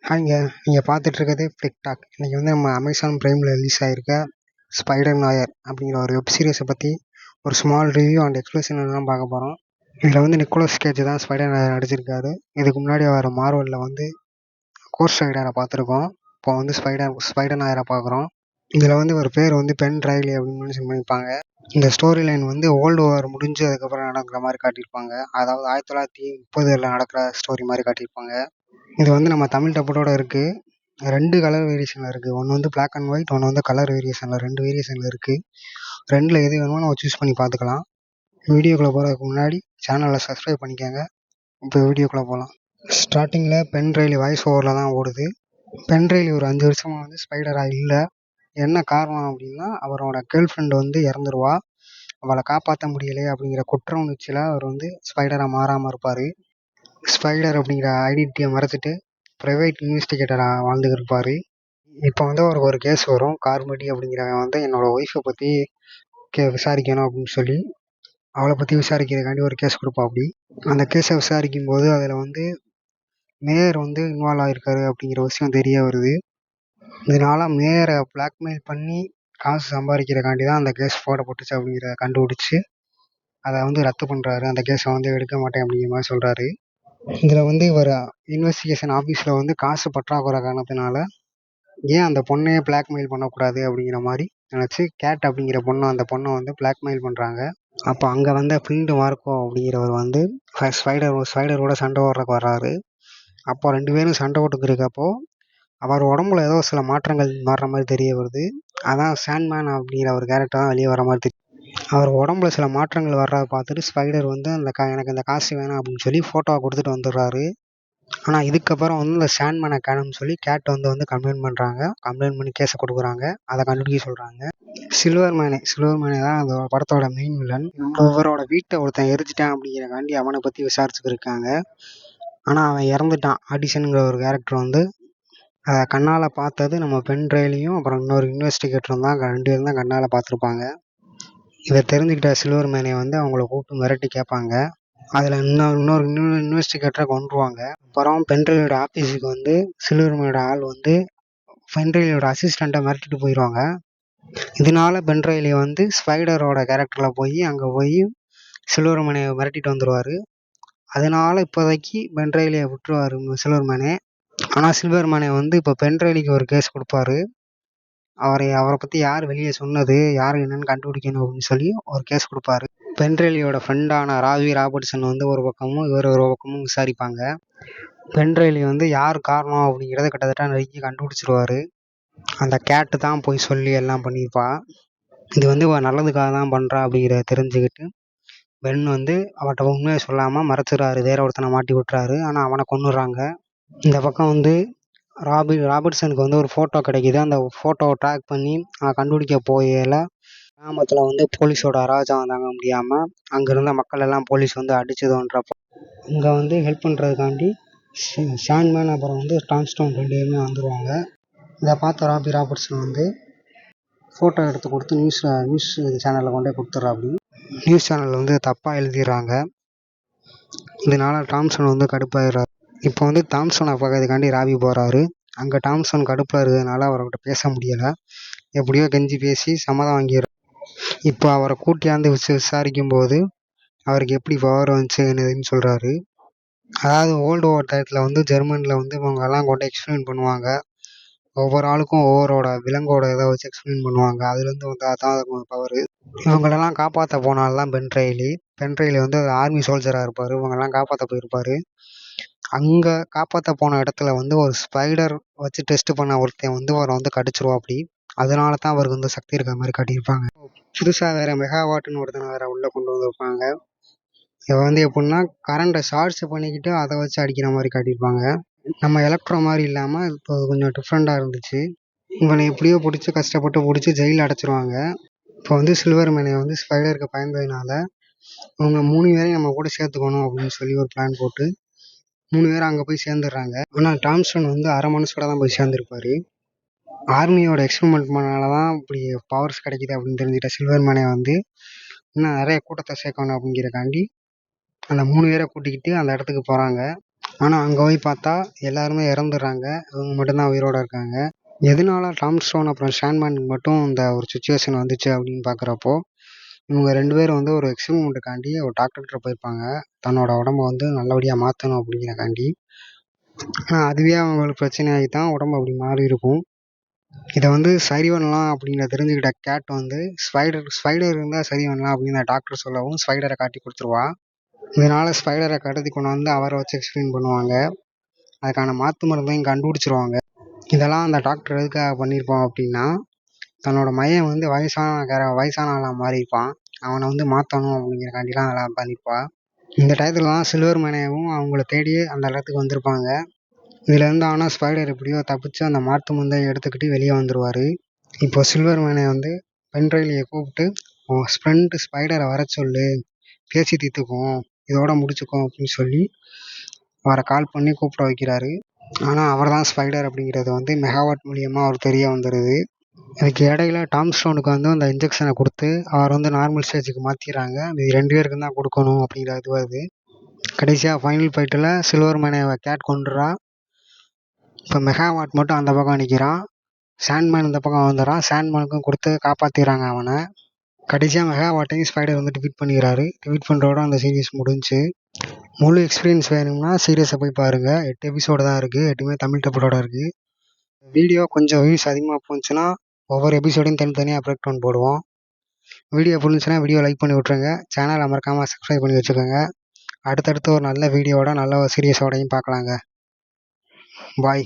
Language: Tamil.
ஹாய்ங்க. நீங்க பார்த்துட்டு இருக்கிறது டிக்டாக். இன்னைக்கு வந்து நம்ம அமேசான் பிரைமில் ரிலீஸ் ஆகிருக்க ஸ்பைடர் நாயர் அப்படிங்கிற ஒரு வெப் சீரிஸை பற்றி ஒரு ஸ்மால் ரிவ்யூ அண்ட் எக்ஸ்பிளேஷன் தான் பார்க்க போகிறோம். இதில் வந்து நிக்கோலஸ் கேஜ் தான் ஸ்பைடர் நாயர் நடிச்சிருக்காரு. இதுக்கு முன்னாடி வர மார்வலில் வந்து கோஸ்ட் ரைடரை பார்த்துருக்கோம். இப்போ வந்து ஸ்பைடர் நாயரை பார்க்குறோம். இதில் வந்து ஒரு பேர் வந்து பென் ரைலி அப்படின்னு மென்ஷன் பண்ணியிருப்பாங்க. இந்த ஸ்டோரி லைன் வந்து வேர்ல்டு வார் முடிஞ்சு அதுக்கப்புறம் நடக்கிற மாதிரி காட்டியிருப்பாங்க. அதாவது 1930 நடக்கிற ஸ்டோரி மாதிரி காட்டியிருப்பாங்க. இது வந்து நம்ம தமிழ் டப்போட இருக்குது. 2 கலர் வேரியேஷனில் இருக்குது. ஒன்று வந்து பிளாக் அண்ட் ஒயிட், ஒன்று வந்து கலர் வேரியேஷனில் 2 வேரியேஷனில் இருக்குது. 2ல் எது வேணுமோ நம்ம சூஸ் பண்ணி பார்த்துக்கலாம். வீடியோக்குள்ளே போகிறதுக்கு முன்னாடி சேனலை சப்ஸ்கிரைப் பண்ணிக்கோங்க. இப்போ வீடியோக்குள்ளே போகலாம். ஸ்டார்டிங்கில் பென் ரைலி வாய்ஸ் ஓவரில் தான் ஓடுது. பென் ரைலி ஒரு 5 வருஷமாக வந்து ஸ்பைடராக இல்லை. என்ன காரணம் அப்படின்னா, அவரோட கேர்ள் ஃப்ரெண்டு வந்து இறந்துருவா. அவளை காப்பாற்ற முடியலை அப்படிங்கிற குற்ற உணர்ச்சியில் அவர் வந்து ஸ்பைடராக மாறாமல் இருப்பார். ஸ்பைடர் அப்படிங்கிற ஐடென்டிட்டியை மறைச்சிட்டு ப்ரைவேட் இன்வெஸ்டிகேட்டராக வாழ்ந்துட்டு இருப்பார். இப்போ வந்து அவருக்கு ஒரு கேஸ் வரும். கார்மடி அப்படிங்கிறவன் வந்து என்னோட ஒய்ஃபை பற்றி விசாரிக்கணும் அப்படின்னு சொல்லி அவளை பற்றி விசாரிக்கிறதுக்காண்டி ஒரு கேஸ் கொடுப்பாப்படி. அந்த கேஸை விசாரிக்கும் போது அதில் வந்து மேயர் வந்து இன்வால்வ் ஆகிருக்காரு அப்படிங்கிற விஷயம் தெரிய வருது. இதனால மேயரை பிளாக்மெயில் பண்ணி காசு சம்பாதிக்கிறக்காண்டி தான் அந்த கேஸ் போடப்பட்டுச்சு அப்படிங்கிறத கண்டுபிடிச்சி அதை வந்து ரத்து பண்ணுறாரு. அந்த கேஸை வந்து எடுக்க மாட்டேன் அப்படிங்கிற மாதிரி சொல்கிறாரு. இதில் வந்து இவர் இன்வெஸ்டிகேஷன் ஆஃபீஸில் வந்து காசு பற்றாக்குறை காரணத்தினால ஏன் அந்த பொண்ணையே பிளாக்மெயில் பண்ணக்கூடாது அப்படிங்கிற மாதிரி நினச்சி கேட் அப்படிங்கிற அந்த பொண்ணை வந்து பிளாக்மெயில் பண்ணுறாங்க. அப்போ அங்கே வந்த ஃபில்டு மார்க்கோ அப்படிங்கிறவர் வந்து ஸ்பைடரோட சண்டை போடுறதுக்கு வர்றாரு. அப்போ 2 பேரும் சண்டை போட்டுக்கிறப்போ அவர் உடம்புல ஏதோ சில மாற்றங்கள் மாறுற மாதிரி தெரிய வருது. அதான் சாண்ட்மேன் அப்படிங்கிற ஒரு கேரக்டர் தான் வெளியே வர மாதிரி தெரியும். அவர் உடம்புல சில மாற்றங்கள் வர்றதை பார்த்துட்டு ஸ்பைடர் வந்து எனக்கு இந்த காசு வேணாம் அப்படின்னு சொல்லி ஃபோட்டோவை கொடுத்துட்டு வந்துடுறாரு. ஆனால் இதுக்கப்புறம் வந்து இந்த சாண்ட்மேனை காணும்னு சொல்லி கேட் வந்து கம்ப்ளைண்ட் பண்ணுறாங்க. கம்ப்ளைண்ட் பண்ணி கேஸை கொடுக்குறாங்க. அதை கண்டுபிடிக்க சொல்கிறாங்க. சில்வர் மேனே தான் அந்த படத்தோட மெயின் வில்லன். இவரோட வீட்டை ஒருத்தன் எரிச்சிட்டான் அப்படிங்கிறக்காண்டி அவனை பற்றி விசாரிச்சுக்கிருக்காங்க. ஆனால் அவன் இறந்துட்டான். ஆடிஷனுங்கிற ஒரு கேரக்டர் வந்து அதை கண்ணால் பார்த்தது நம்ம பென் ரைலியும் அப்புறம் இன்னொரு இன்வெஸ்டிகேட்டரும் தான். 2 பேரும் தான் கண்ணால் பார்த்துருப்பாங்க. இதை தெரிஞ்சுக்கிட்ட சில்வர் மேனே வந்து அவங்கள கூப்பிட்டு மிரட்டி கேட்பாங்க. அதில் இன்னொரு இன்வெஸ்டிகேட்டரை கொண்டுருவாங்க. அப்புறம் பென்ட்ரைலியோட ஆஃபீஸுக்கு வந்து சில்வர் மேனோட ஆள் வந்து பென்ட்ரைலியோட அசிஸ்டண்ட்டை மிரட்டிட்டு போயிடுவாங்க. இதனால பென்ட்ரைலி வந்து ஸ்பைடரோட கேரக்டரில் போய் அங்கே போய் சில்வர் மேனை மிரட்டிட்டு வந்துடுவார். அதனால இப்போதைக்கு பென்ட்ரைலியை விட்டுருவார் சில்வர் மேனே. ஆனால் சில்வர் மேனே வந்து இப்போ பென்ட்ரைலிக்கு ஒரு கேஸ் கொடுப்பாரு. அவரை பற்றி யார் வெளியே சொன்னது, யார் என்னன்னு கண்டுபிடிக்கணும் அப்படின்னு சொல்லி ஒரு கேஸ் கொடுப்பாரு. பென்ட்ரைலியோட ஃப்ரெண்டான ராபர்ட்சன் வந்து ஒரு பக்கமும் இவர் ஒரு பக்கமும் விசாரிப்பாங்க. பென்ட்ரைலி வந்து யார் காரணம் அப்படிங்கிறத கிட்டத்தட்ட நெருங்கி கண்டுபிடிச்சிருவாரு. அந்த கேட்டு தான் போய் சொல்லி எல்லாம் பண்ணியிருப்பா. இது வந்து நல்லதுக்காக தான் பண்ணுறா அப்படிங்கிறத தெரிஞ்சுக்கிட்டு பென் வந்து அவட்ட உண்மையை சொல்லாமல் மறைச்சிடுறாரு. வேற ஒருத்தனை மாட்டி விட்டுறாரு. ஆனால் அவனை கொன்னுடுறாங்க. இந்த பக்கம் வந்து ராபர்ட்சனுக்கு வந்து ஒரு ஃபோட்டோ கிடைக்கிது. அந்த ஃபோட்டோவை ட்ராக் பண்ணி கண்டுபிடிக்க போகல கிராமத்தில் வந்து போலீஸோட அராஜகம் தாங்க முடியாமல் அங்கே இருந்த மக்கள் எல்லாம் போலீஸ் வந்து அடிச்சதுன்றப்போ இங்கே வந்து ஹெல்ப் பண்ணுறதுக்காண்டி சாண்ட்மேன் அப்புறம் வந்து டாம்ஸ்டோன் 2 பேருமே வந்துடுவாங்க. இதை பார்த்த ராபர்ட்சன் வந்து ஃபோட்டோ எடுத்து கொடுத்து நியூஸ் சேனலில் கொண்டு போய் கொடுத்துட்றாப்படி. நியூஸ் சேனலில் வந்து தப்பாக எழுதிடுறாங்க. இதனால டாம்சன் வந்து கடுப்பாயிடுறாரு. இப்போ வந்து டாம்சனை பார்க்கறதுக்காண்டி ராபி போகிறாரு. அங்கே டாம்சன் கடுப்பாக இருக்கிறதுனால அவர்கிட்ட பேச முடியலை. எப்படியோ கெஞ்சி பேசி சம்மதம் வாங்கிடுறாரு. இப்போ அவரை கூட்டியாந்து விசாரிக்கும் போது அவருக்கு எப்படி பவர் வந்துச்சு என்னதுன்னு சொல்கிறாரு. அதாவது வேர்ல்டு வார் டயத்தில் வந்து ஜெர்மனியில் வந்து இவங்கெல்லாம் கொண்டு எக்ஸ்பிளைன் பண்ணுவாங்க. ஒவ்வொரு ஆளுக்கும் ஒவ்வொருவோட விலங்கோட இதை வச்சு எக்ஸ்பிளைன் பண்ணுவாங்க. அதுலேருந்து வந்து அதான் பவர். இவங்களெல்லாம் காப்பாற்ற போனால்தான் பென்ட்ரைலி வந்து ஆர்மி சோல்ஜராக இருப்பார். இவங்கெல்லாம் காப்பாற்ற போயிருப்பார். அங்கே காப்பாற்ற போன இடத்துல வந்து ஒரு ஸ்பைடர் வச்சு டெஸ்ட் பண்ண ஒருத்தன் வந்து அவரை வந்து கடிச்சிருவாப்படி. அதனால தான் அவருக்கு வந்து சக்தி இருக்கிற மாதிரி காட்டியிருப்பாங்க. புதுசாக வேற மெகாவாட்னு ஒருத்தனை வேற உள்ளே கொண்டு வந்திருப்பாங்க. இவன் வந்து எப்படின்னா கரண்ட்டை சார்ஜ் பண்ணிக்கிட்டு அதை வச்சு அடிக்கிற மாதிரி காட்டியிருப்பாங்க. நம்ம எலக்ட்ரோ மாதிரி இல்லாமல் இப்போ கொஞ்சம் டிஃப்ரெண்ட்டாக இருந்துச்சு. இவனை எப்படியோ பிடிச்சி கஷ்டப்பட்டு பிடிச்சி ஜெயிலில் அடைச்சிருவாங்க. இப்போ வந்து சில்வர் மேனை வந்து ஸ்பைடருக்கு பயந்ததுனால அவங்க 3 பேரையும் நம்ம கூட சேர்த்துக்கணும் அப்படின்னு சொல்லி ஒரு பிளான் போட்டு 3 பேரும் அங்கே போய் சேர்ந்துடுறாங்க. ஆனால் டாம்ஸ்டன் வந்து அரை மனசோட தான் போய் சேர்ந்துருப்பாரு. ஆர்மியோட எக்ஸ்பெரிமெண்ட் பண்ணனால தான் இப்படி பவர்ஸ் கிடைக்கிது அப்படின்னு தெரிஞ்சுக்கிட்ட சில்வர் மேனே வந்து இன்னும் நிறைய கூட்டத்தை சேர்க்கணும் அப்படிங்கிறக்காண்டி அந்த 3 பேரை கூட்டிக்கிட்டு அந்த இடத்துக்கு போகிறாங்க. ஆனால் அங்கே போய் பார்த்தா எல்லாருமே இறந்துடுறாங்க. இவங்க மட்டும்தான் உயிரோடு இருக்காங்க. எதனால டாம் ஸ்டோன் அப்புறம் ஷாண்ட்மேனுக்கு மட்டும் இந்த ஒரு சுச்சுவேஷன் வந்துச்சு அப்படின்னு பார்க்குறப்போ, இவங்க 2 பேரும் வந்து ஒரு எக்ஸ்பெரிமெண்ட்டுக்காண்டி ஒரு டாக்டர்கிட்ட போயிருப்பாங்க. தன்னோட உடம்ப வந்து நல்லபடியாக மாற்றணும் அப்படிங்கிறக்காண்டி. ஆனால் அதுவே அவங்களுக்கு பிரச்சனையாகி தான் உடம்பு அப்படி மாறி இருக்கும். இதை வந்து சரி பண்ணலாம் அப்படின்னு தெரிஞ்சுக்கிட்ட கேட் வந்து ஸ்பைடர் இருந்தால் சரி பண்ணலாம் அப்படின்னு டாக்டர் சொல்லவும் ஸ்பைடரை காட்டி கொடுத்துருவா. இதனால் ஸ்பைடரை கடத்தி கொண்டு வந்து அவரை வச்சு எக்ஸ்பிளைன் பண்ணுவாங்க. அதுக்கான மாற்று மருந்தையும் கண்டுபிடிச்சிருவாங்க. இதெல்லாம் அந்த டாக்டர் எதுக்காக பண்ணியிருப்பான் அப்படின்னா, தன்னோட மையம் வந்து வயசான ஆளாக மாறியிருப்பான். அவனை வந்து மாற்றணும் அப்படிங்கிறக்காண்டிலாம் அதெல்லாம் பண்ணியிருப்பா. இந்த டயத்தில் தான் சில்வர் மேனையும் அவங்கள தேடி அந்த இடத்துக்கு வந்திருப்பாங்க. இதுலேருந்து ஆனால் ஸ்பைடர் எப்படியோ தப்பிச்சு அந்த மாற்று மருந்தை எடுத்துக்கிட்டு வெளியே வந்துடுவார். இப்போ சில்வர் மேனை வந்து பென்ட்ரைலியை கூப்பிட்டு ஃப்ரெண்டு ஸ்பைடரை வர சொல்லு, பேசி தீர்த்துக்குவோம், இதோட முடிச்சுக்குவோம் அப்படின்னு சொல்லி அவரை கால் பண்ணி கூப்பிட வைக்கிறாரு. ஆனால் அவர் தான் ஸ்பைடர் அப்படிங்கிறது வந்து மெகாவாட் மூலியமாக அவர் தெரிய வந்துடுது. இதுக்கு இடையில டாம் ஸ்டோனுக்கு வந்து அந்த இன்ஜெக்ஷனை கொடுத்து அவர் வந்து நார்மல் ஸ்டேஜுக்கு மாற்றிடுறாங்க. இது 2 பேருக்கும் தான் கொடுக்கணும் அப்படிங்கிறது வருது. கடைசியாக ஃபைனல் ஃபைட்டில் சில்வர் மேனை கேட் கொண்டுறா. இப்போ மெகாவாட் மட்டும் அந்த பக்கம் நிற்கிறான். சாண்ட்மேன் இந்த பக்கம் வந்துடுறான். சாண்ட்மேனுக்கும் கொடுத்து காப்பாற்றிடுறாங்க அவனை. கடைசியாக மெகாவாட்டையும் ஸ்பைடர் வந்து டிஃபீட் பண்ணிக்கிறாரு. டிஃபீட் பண்ணுறோட அந்த சீரீஸ் முடிஞ்சு. முழு எக்ஸ்பீரியன்ஸ் வேணும்னா சீரியஸை போய் பாருங்கள். 8 எபிசோடு தான் இருக்குது. 8மே தமிழ் டப்போட இருக்குது. வீடியோ கொஞ்சம் வியூஸ் அதிகமாக போச்சுன்னா ஒவ்வொரு எபிசோடையும் தனித்தனியாக பிரேக் டவுன் போடுவோம். வீடியோ பிடிச்சுன்னா வீடியோ லைக் பண்ணி விட்ருங்க. சேனலை மறக்காமல் சப்ஸ்கிரைப் பண்ணி வச்சுக்கோங்க. அடுத்தடுத்து ஒரு நல்ல வீடியோவோட நல்ல ஒரு சீரியஸோடையும் பார்க்கலாங்க. பாய்.